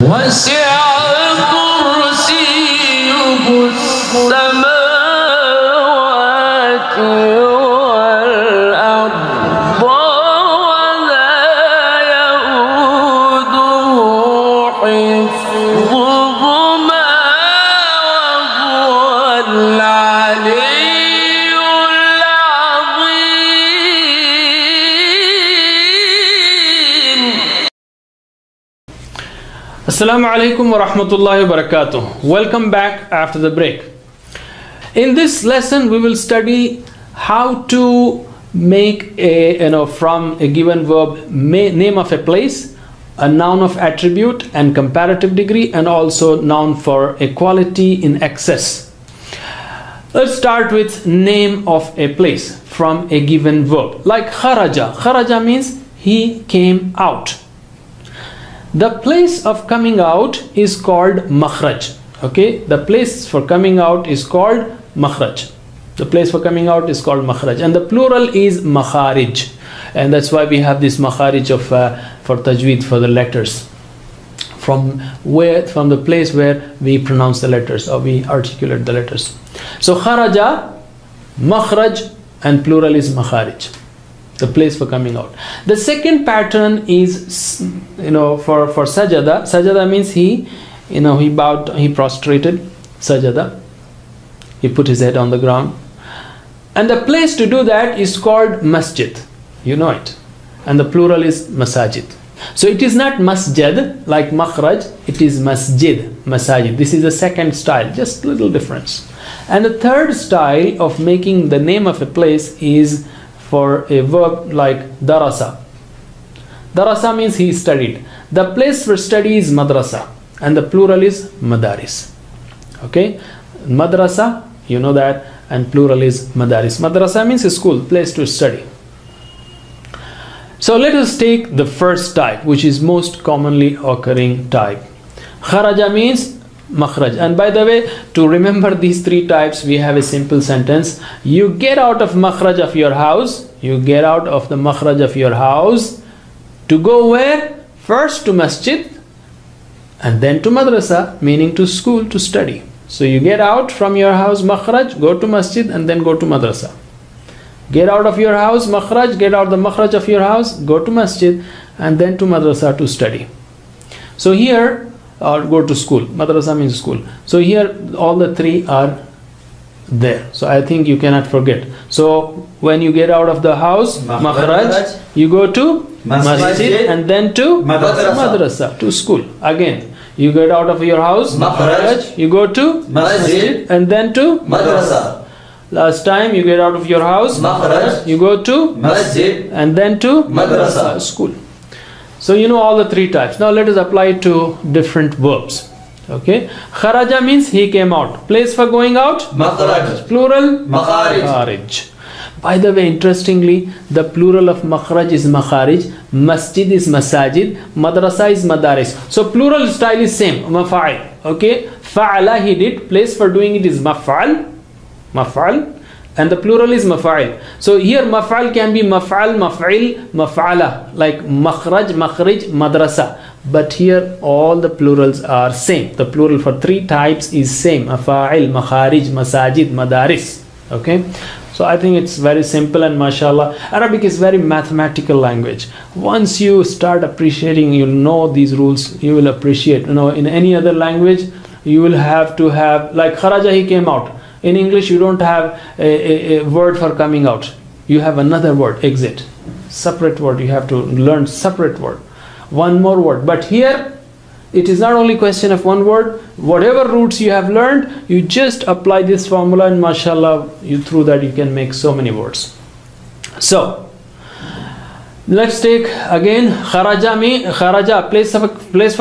وسع كرسيه السماوات والأرض ولا يؤوده حفظهما وهو العلي العظيم. Assalamu alaikum wa rahmatullahi wa barakatuh. Welcome back after the break. In this lesson we will study how to make from a given verb name of a place, a noun of attribute and comparative degree, and also noun for a quality in excess. Let's start with name of a place from a given verb, like kharaja. Kharaja means he came out. The place of coming out is called makhraj. Okay, the place for coming out is called makhraj. The place for coming out is called makhraj, and the plural is makharij, and that's why we have this makharij of for tajweed, for the letters, from the place where we pronounce the letters or we articulate the letters. So kharaja, makhraj, and plural is makharij, the place for coming out. The second pattern is, for sajada. Sajada means he bowed, he prostrated. Sajada, he put his head on the ground, and the place to do that is called masjid. You know it, and the plural is masajid. So it is not masjid like makhraj, it is masjid, masajid. This is the second style, just little difference. And the third style of making the name of a place is for a verb like darasa. Darasa means he studied. The place for study is madrasa, and the plural is madaris. Okay, madrasa, you know that, and plural is madaris. Madrasa means a school, place to study. So let us take the first type, which is most commonly occurring type. Kharaja means makhraj. And by the way, to remember these three types, we have a simple sentence. You get out of makhraj of your house. You get out of the makhraj of your house to go where? First to masjid and then to madrasa, meaning to school, to study. So you get out from your house makhraj, go to masjid, and then go to madrasa. Get out of your house makhraj, get out the makhraj of your house, go to masjid, and then to madrasa to study. So here, or go to school. Madrasa means school. So here all the three are there. So I think you cannot forget. So when you get out of the house, makhraj, you go to masjid and then to madrasa, to school. Again, you get out of your house, makhraj, you go to masjid and then to madrasa. Last time you get out of your house, makhraj, you go to masjid and then to madrasa, school. So you know all the three types. Now let us apply it to different verbs. Okay, kharaja means he came out. Place for going out, makhraj. Plural, makharij. By the way, interestingly, the plural of makhraj is makharij, masjid is masajid, madrasa is madaris. So plural style is same, maf'al. Okay, fa'ala, he did. Place for doing it is maf'al, and the plural is maf'al. So here maf'al can be maf'al, maf'il, maf'ala, like makhraj, makhrij, madrasa. But here all the plurals are same. The plural for three types is same: maf'il, makharij, masajid, madaris. Okay, so I think it's very simple, and mashallah, Arabic is very mathematical language. Once you start appreciating, you know these rules, you will appreciate. In any other language you will have to have, like kharaja, he came out. In English, you don't have a word for coming out. You have another word, exit. Separate word. You have to learn separate word. One more word. But here, it is not only question of one word. Whatever roots you have learned, you just apply this formula, and mashallah, through that you can make so many words. So, let's take again kharaja, place for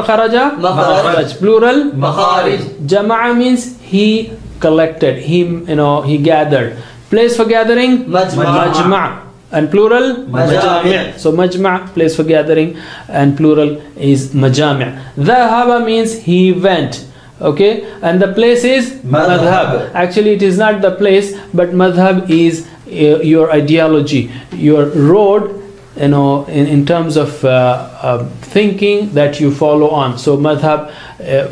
kharaja, makharaj. Plural, makharij. Jama'a means he collected, he gathered. Place for gathering, majma', and plural, majami'. So majma', place for gathering, and plural is majami'. Dhahaba means he went. Okay, and the place is madhab. Actually, it is not the place, but madhab is your ideology, your road in terms of thinking that you follow on. So madhab,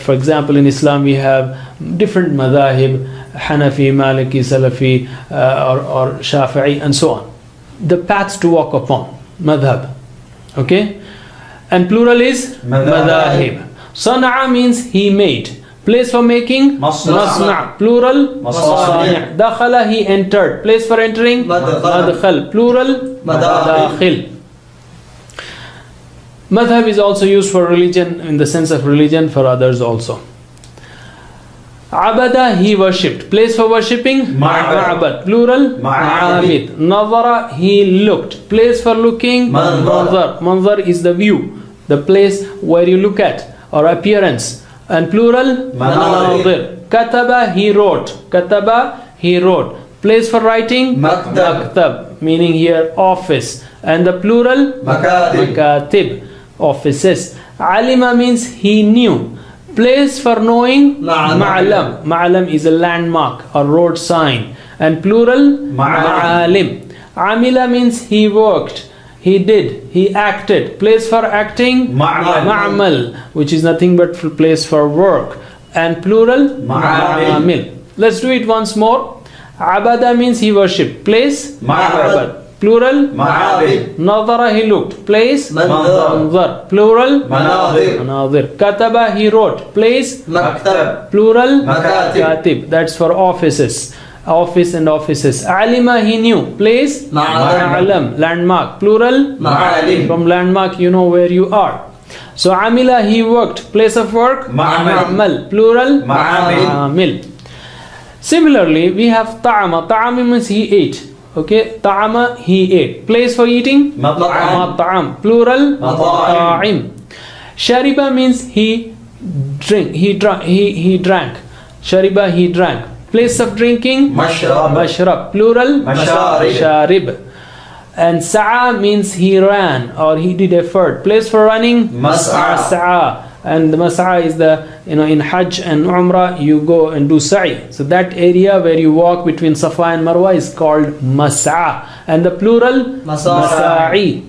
for example, in Islam we have different madhahib, Hanafi, Maliki, Salafi, or Shafi'i, and so on. The paths to walk upon, madhab. Okay? And plural is madahib. Sana'a means he made. Place for making, masna'. Plural, masani'. Dakhala, he entered. Place for entering, madkhal. Plural, madakhil. Madhab is also used for religion, in the sense of religion, for others also. Abada, he worshipped. Place for worshipping, ma'abad. Plural, ma'abid. Nazara, he looked. Place for looking, manzar. Manzar is the view, the place where you look at, or appearance. And plural, manazir. Kataba, he wrote. Kataba, he wrote. Place for writing, maktab, meaning here office. And the plural, makatib, offices. Alima means he knew. Place for knowing, ma'alam. Ma'alam is a landmark or road sign. And plural, ma'alim. Amila means he worked, he did, he acted. Place for acting, ma'amal, which is nothing but place for work. And plural, ma'amil. Let's do it once more. Abada means he worshipped. Place, ma'abad. Plural, ma'abid. Nadara, he looked. Place, manzar. Plural, manazir. Kataba, he wrote. Place, maktab. Plural, makatib. That's for offices. Office and offices. Alima, he knew. Place, ma'alam. Landmark. Plural, ma'alim. From landmark you know where you are. So amila, he worked. Place of work, ma'amal. Plural, ma'amil. Similarly, we have ta'ama. Ta'ama means he ate. Okay, ta'ama, he ate. Place for eating, mat'am. Plural, mat'im. Shariba means he drank. Shariba, he drank. Place of drinking, mashrab. Plural, sharib. And sa'a means he ran or he did effort. Place for running, mas'a. And the mas'a is the, in Hajj and Umrah you go and do sa'i. So that area where you walk between Safa and Marwa is called mas'a. And the plural, masa'i.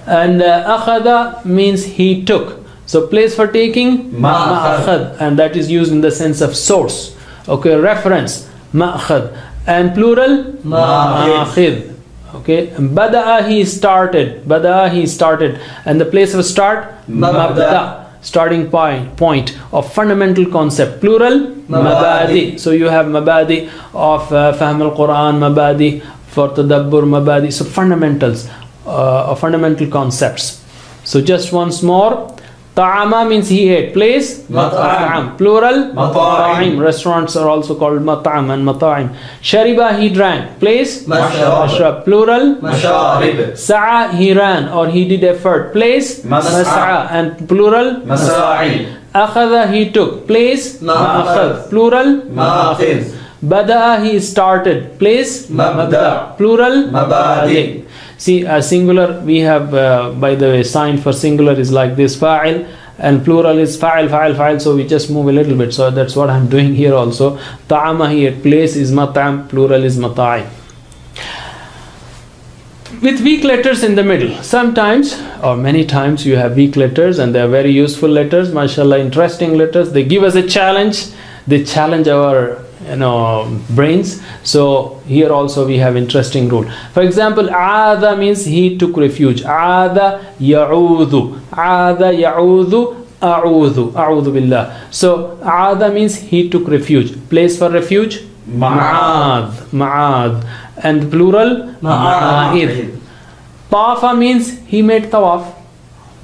And akhada means he took. So place for taking, ma'akhad. And that is used in the sense of source. Okay, reference, ma'akhad. And plural, ma'akhid. Okay, bada'a, he started. Bada'a, he started. And the place of start, mabda, starting point of fundamental concept. Plural, mabadi. So you have mabadi of fahm al-Quran, mabadi for tadabbur, mabadi. So fundamentals, fundamental concepts. So just once more. Ta'ama means he ate. Place, mat'am. Plural, mat'im. Restaurants are also called mat'am and mat'im. Shariba, he drank. Place, mashrab. Plural, masharib. Sa'a, he ran or he did effort. Place, mas'a. And plural, masa'i. Akhadha, he took. Place, ma'akhad. Plural, ma'akhid. Bada'a, he started. Place, mabda. Plural, mabadi. See, singular we have, by the way, sign for singular is like this, fa'il, and plural is fa'il, fa'il, fa'il. So we just move a little bit. So that's what I'm doing here also. Ta'ama here, place is mat'am, plural is mata'im. With weak letters in the middle. Sometimes or many times you have weak letters and they are very useful letters, mashallah, interesting letters. They give us a challenge. They challenge our brains. So here also we have interesting rule. For example, aada means he took refuge. Aada ya'udhu. Aada ya'udhu. A'udhu billah. So aada means he took refuge. Place for refuge, ma'ad. And plural, ma'id. Tawafa means he made tawaf.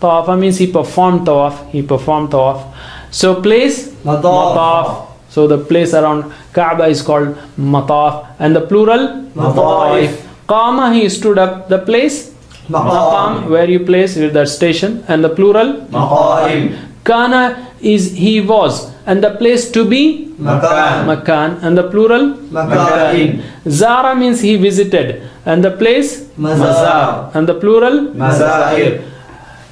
Tawafa means he performed tawaf. So place, mataf. So the place around Kaaba is called mataf. And the plural, mataif. Qama, he stood up. The place, maqam, where you place with that station. And the plural, maqaim. Kana is he was. And the place to be, makan. And the plural, makain. Zara means he visited. And the place, mazar. And the plural, mazair.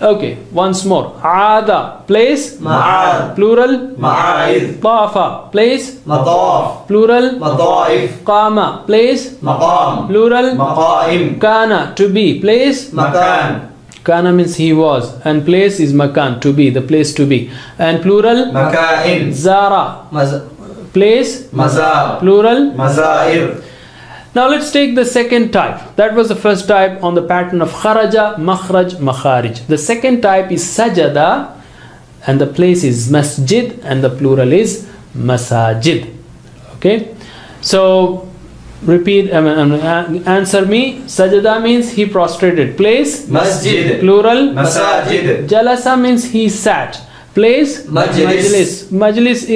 Okay, once more. Aada, place. Ma'ad. Plural. Ma'aid. Tafa, place. Mataf. Plural. Mataif. Qama, place. Maqam. Plural. Maqaim. Kana, to be, place. Makan. Kana means he was, and place is makan, to be, the place to be. And plural. Makain. Zara, place. Mazar. Plural. Mazair. Now let's take the second type. That was the first type on the pattern of kharaja, makhraj, makharij. The second type is sajada, and the place is masjid, and the plural is masajid. Okay, so repeat, answer me. Sajada means he prostrated. Place. Masjid. Plural. Masajid. Jalasa means he sat. Place. Majlis. Majlis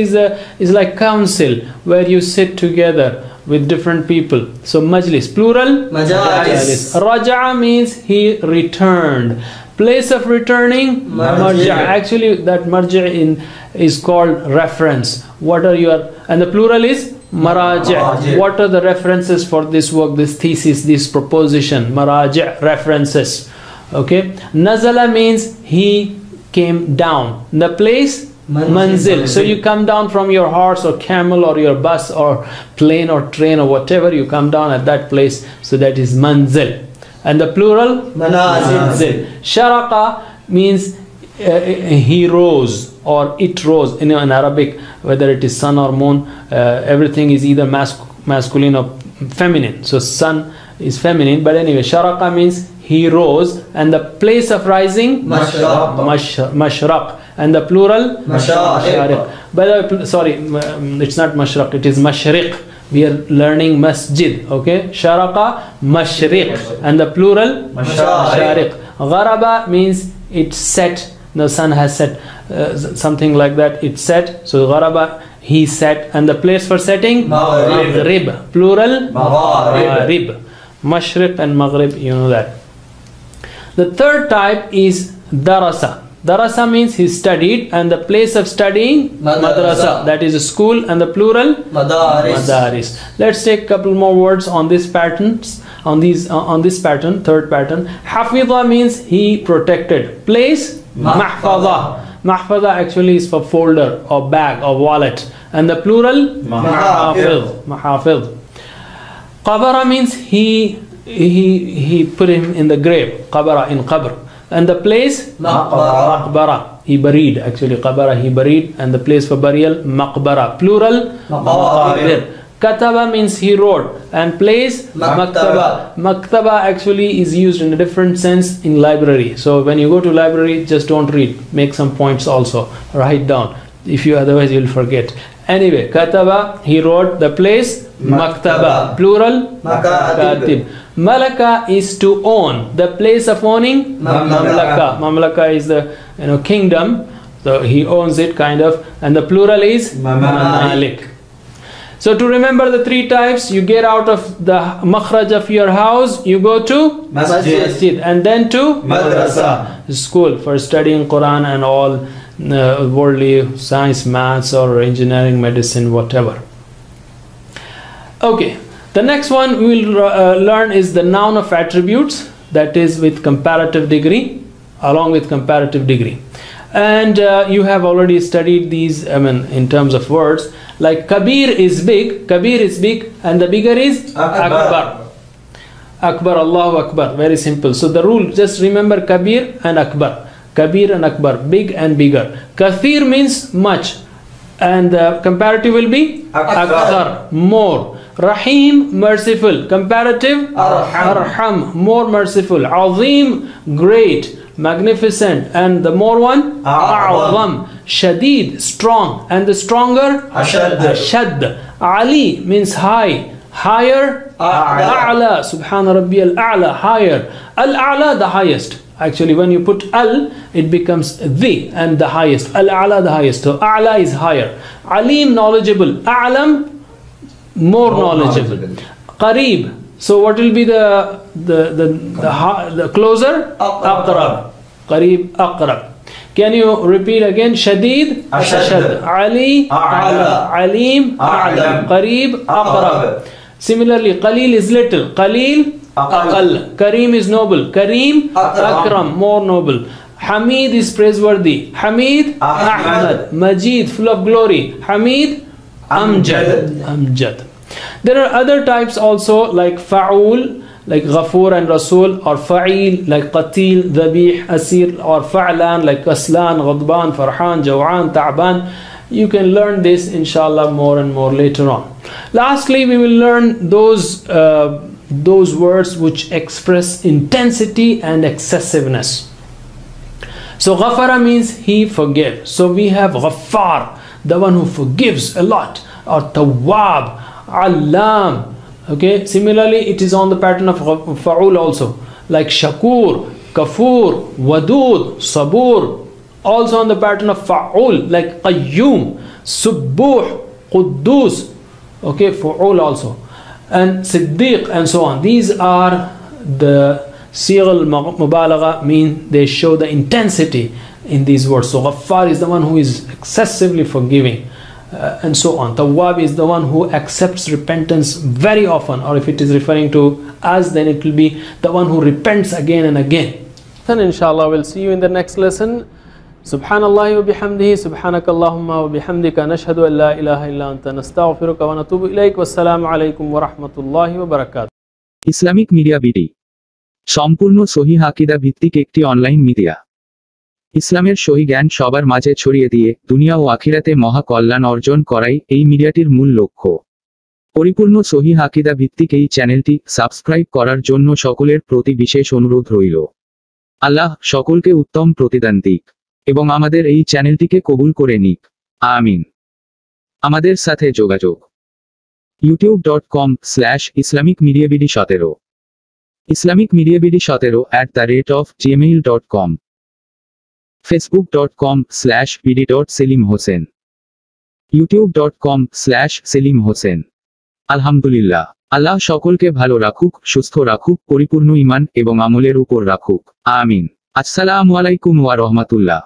is like council where you sit together with different people. So majlis, plural. Majalis. Raja'a means he returned. Place of returning, marja'. Actually that marja' is called reference. What are your, and the plural is maraji'. What are the references for this work, this thesis, this proposition? Maraji', references. Okay. Nazala means he came down. The place, manzil. So you come down from your horse or camel or your bus or plane or train or whatever, you come down at that place. So that is manzil. And the plural, manazil. Sharaqa means he rose or it rose. In Arabic, whether it is sun or moon, everything is either masculine or feminine. So sun is feminine, but anyway, sharaqa means he rose, and the place of rising, mashraq, and the plural, mashariq. By the way, sorry, it's not mashraq, it is mashriq. We are learning masjid. Okay, sharaqa, mashriq, and the plural, mashariq. Gharaba means it set. The sun has set, something like that. It set. So gharaba, he set, and the place for setting, maghrib. Plural, maghrib. Mashriq and maghrib, you know that. The third type is darasa. Darasa means he studied, and the place of studying, madrasa. That is a school, and the plural, madaris. Let's take a couple more words on these patterns. On this pattern, third pattern. Hafidha means he protected. Place, mahfadha. Mahfadha actually is for folder or bag or wallet, and the plural, mahafidh. Qabara means he put him in the grave. Qabara, in qabr. And the place, maqbara. He buried. Actually, qabara, he buried, and the place for burial, maqbara. Plural, maqabir. Kataba means he wrote, and place, maktaba. Maktaba actually is used in a different sense in library. So when you go to library, just don't read. Make some points also. Write down. If you otherwise you'll forget. Anyway, kataba, he wrote. The place, maktaba. Plural, makatib. Malaka is to own. The place of owning, mamlaka. Mamlaka is the kingdom. So he owns it kind of. And the plural is mamalik. So to remember the three types, you get out of the makhraj of your house, you go to masjid, and then to madrasa, school for studying Quran and all worldly science, maths or engineering, medicine, whatever. Okay, the next one we will learn is the noun of attributes, that is with comparative degree, along with comparative degree. And you have already studied these, in terms of words. Like Kabir is big, and the bigger is Akbar. Akbar, Allahu Akbar, very simple. So the rule, just remember Kabir and Akbar. Kabir and Akbar, big and bigger. Kathir means much, and the comparative will be Akthar, more. Rahim, merciful. Comparative, Arham, more merciful. Azim, great, magnificent. And the more one, A'zam, Shadid, strong. And the stronger, Ashad. Ali means high, higher, A'la, Subhana Rabbi al-A'la, higher. Al-A'la, the highest. Actually, when you put al, it becomes the, and the highest. Al-A'la, the highest. So A'la is higher. Alim, knowledgeable. A'lam, more knowledgeable. Qareeb. So what will be the closer? Aqrab. Qareeb, Aqrab. Can you repeat again? Shadid, Ashad. Ali, A'la. Alim, A'lam. Qareeb, Aqrab. Similarly, Qalil is little. Qalil, Aqal. Kareem is noble. Kareem, Akram, more noble. Hamid is praiseworthy. Hamid Ahmad. Majid, full of glory. Hamid Amjad. Amjad. There are other types also, like Fa'ul, like Ghafoor and Rasul, or Fa'il, like Qatil, Dhabih, Asir, or Fa'lan, like Kaslan, Ghadban, Farhan, Jaw'an, Ta'ban. You can learn this inshallah more and more later on. Lastly, we will learn those words which express intensity and excessiveness. So Ghafara means he forgives. So we have Ghaffar, the one who forgives a lot, or Tawwab, Allam. Okay, similarly it is on the pattern of Fa'ul also, like Shakur, Kafur, Wadud, Sabur. Also on the pattern of Fa'ul, like Qayyum, Subbuh, Quddus. Okay, Fa'ul also, and Siddiq, and so on. These are the Sighal Mubalagha, mean they show the intensity in these words. So Ghaffar is the one who is excessively forgiving, and so on. Tawwab is the one who accepts repentance very often, or if it is referring to us, then it will be the one who repents again and again. Then inshallah we'll see you in the next lesson. Subhanallah wa bihamdihi, subhanakallahumma wa bihamdika, nashhadu an la ilaha illa anta, nastaghfiruka wa natubu ilayk. Wassalamu alaykum wa rahmatullahi wa barakatuh. Islamic media BD সম্পূর্ণ সহিহ আকীদা ভিত্তিক একটি online media. ইসলামের সহি জ্ঞান সবার মাঝে ছড়িয়ে দিয়ে দুনিয়া ও আখিরাতে মহা কল্যাণ অর্জন করাই এই মিডিয়াটির মূল লক্ষ্য। পরিপূর্ণ সহিহ আকীদা ভিত্তিক এই চ্যানেলটি সাবস্ক্রাইব করার জন্য সকলের প্রতি বিশেষ অনুরোধ রইল। আল্লাহ সকলকে উত্তম প্রতিদান দিক এবং আমাদের এই চ্যানেলটিকে কবুল করে নিক, আমিন। আমাদের সাথে যোগাযোগ youtube.com/islamicmediabd17 islamicmediabd17@gmail.com facebook.com/bd.selimhosen youtube.com/selimhosen আলহামদুলিল্লাহ। আল্লাহ সকলকে ভালো রাখুক, সুস্থ রাখুক, পরিপূর্ণ ঈমান এবং আমলের উপর রাখুক, আমিন। আসসালামু আলাইকুম ওয়া রাহমাতুল্লাহ।